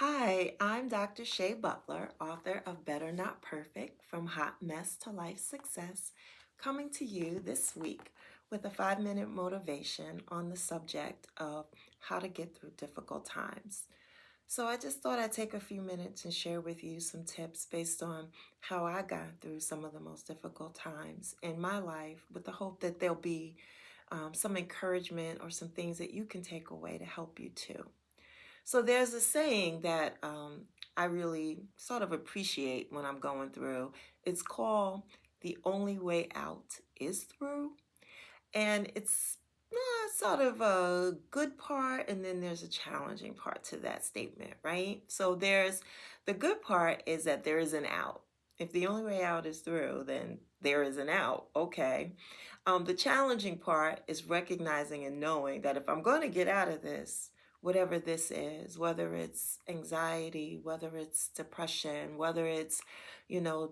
Hi, I'm Dr. Shay Butler, author of Better Not Perfect From Hot Mess to Life Success, coming to you this week with a 5 minute motivation on the subject of how to get through difficult times. So, I just thought I'd take a few minutes and share with you some tips based on how I got through some of the most difficult times in my life, with the hope that there'll be some encouragement or some things that you can take away to help you too. So there's a saying that I really sort of appreciate when I'm going through. It's called "The only way out is through." And it's sort of a good part, and then there's a challenging part to that statement, right? So there's the good part is that there is an out. If the only way out is through, then there is an out. Okay. The challenging part is recognizing and knowing that if I'm going to get out of this, whatever this is, whether it's anxiety, whether it's depression, whether it's,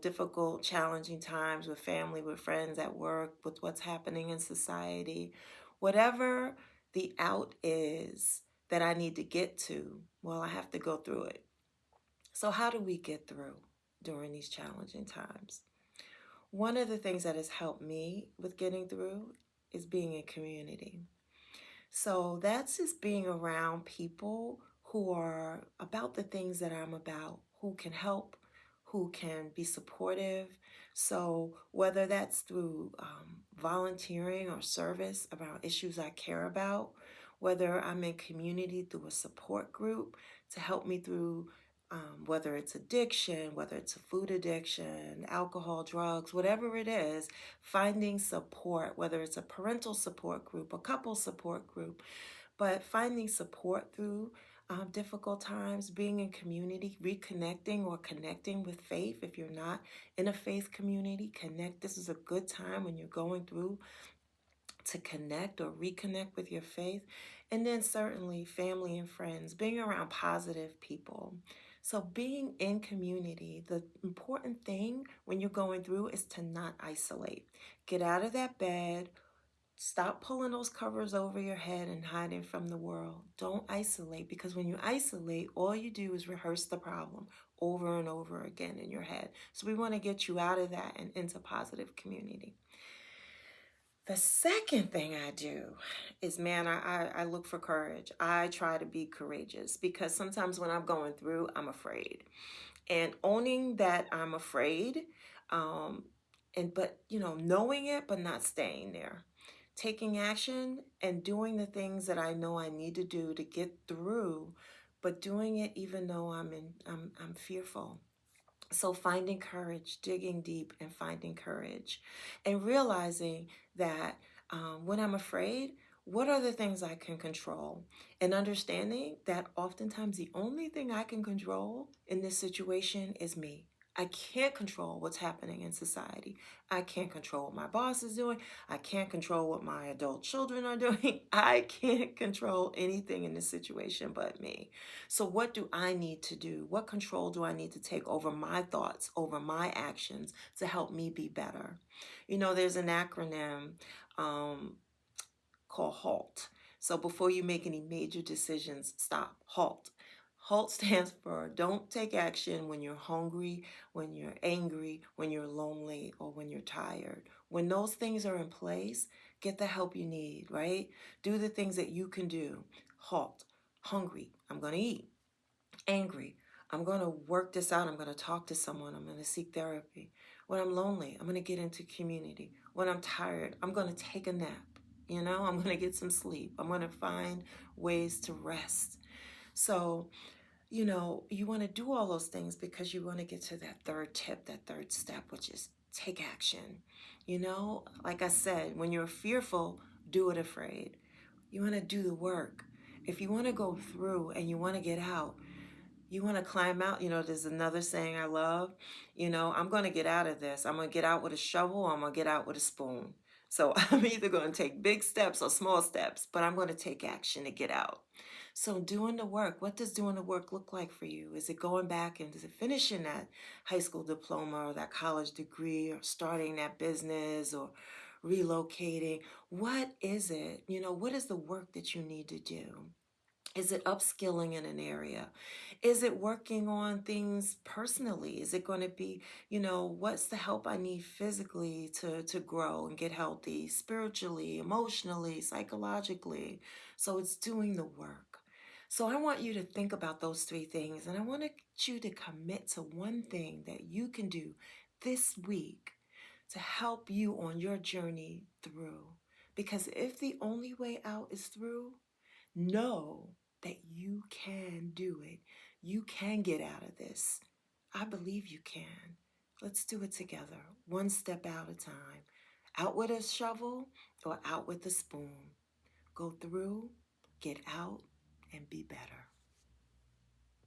difficult, challenging times with family, with friends, at work, with what's happening in society, whatever the out is that I need to get to, well, I have to go through it. So, how do we get through during these challenging times? One of the things that has helped me with getting through is being in community. So that's just being around people who are about the things that I'm about, who can help, who can be supportive. So whether that's through volunteering or service around issues I care about, whether I'm in community through a support group to help me through. Whether it's addiction, whether it's a food addiction, alcohol, drugs, whatever it is, finding support, whether it's a parental support group, a couple support group, but finding support through difficult times, being in community, reconnecting or connecting with faith. If you're not in a faith community, connect. This is a good time when you're going through to connect or reconnect with your faith. And then certainly family and friends, being around positive people. So being in community, the important thing when you're going through is to not isolate. Get out of that bed. Stop pulling those covers over your head and hiding from the world. Don't isolate, because when you isolate, all you do is rehearse the problem over and over again in your head. So we want to get you out of that and into positive community. The second thing I do is, man, I look for courage. I try to be courageous because sometimes when I'm going through, I'm afraid. And owning that I'm afraid, um, knowing it, but not staying there. Taking action and doing the things that I know I need to do to get through, but doing it even though I'm fearful. So finding courage, digging deep and finding courage, and realizing that when I'm afraid, what are the things I can control? And understanding that oftentimes the only thing I can control in this situation is me. I can't control what's happening in society. I can't control what my boss is doing. I can't control what my adult children are doing. I can't control anything in this situation but me. So, what do I need to do? What control do I need to take over my thoughts, over my actions to help me be better? There's an acronym um, called HALT. So, before you make any major decisions, stop, HALT. HALT stands for don't take action when you're hungry, when you're angry, when you're lonely, or when you're tired. When those things are in place, get the help you need, right? Do the things that you can do. HALT. Hungry, I'm going to eat. Angry, I'm going to work this out. I'm going to talk to someone. I'm going to seek therapy. When I'm lonely, I'm going to get into community. When I'm tired, I'm going to take a nap. I'm going to get some sleep. I'm going to find ways to rest. So, you want to do all those things because you want to get to that third tip, that third step, which is take action. Like I said, when you're fearful, do it afraid. You want to do the work. If you want to go through and you want to get out, you want to climb out. There's another saying I love. I'm going to get out of this. I'm going to get out with a shovel. Or I'm going to get out with a spoon. So I'm either going to take big steps or small steps, but I'm going to take action to get out. So doing the work, what does doing the work look like for you? Is it going back and is it finishing that high school diploma or that college degree or starting that business or relocating? What is it? What is the work that you need to do? Is it upskilling in an area? Is it working on things personally? Is it going to be, what's the help I need physically to grow and get healthy, spiritually, emotionally, psychologically? So it's doing the work. So I want you to think about those three things, and I want you to commit to one thing that you can do this week to help you on your journey through. Because if the only way out is through, know that you can do it. You can get out of this. I believe you can. Let's do it together, one step at a time. Out with a shovel or out with a spoon. Go through, get out, and be better.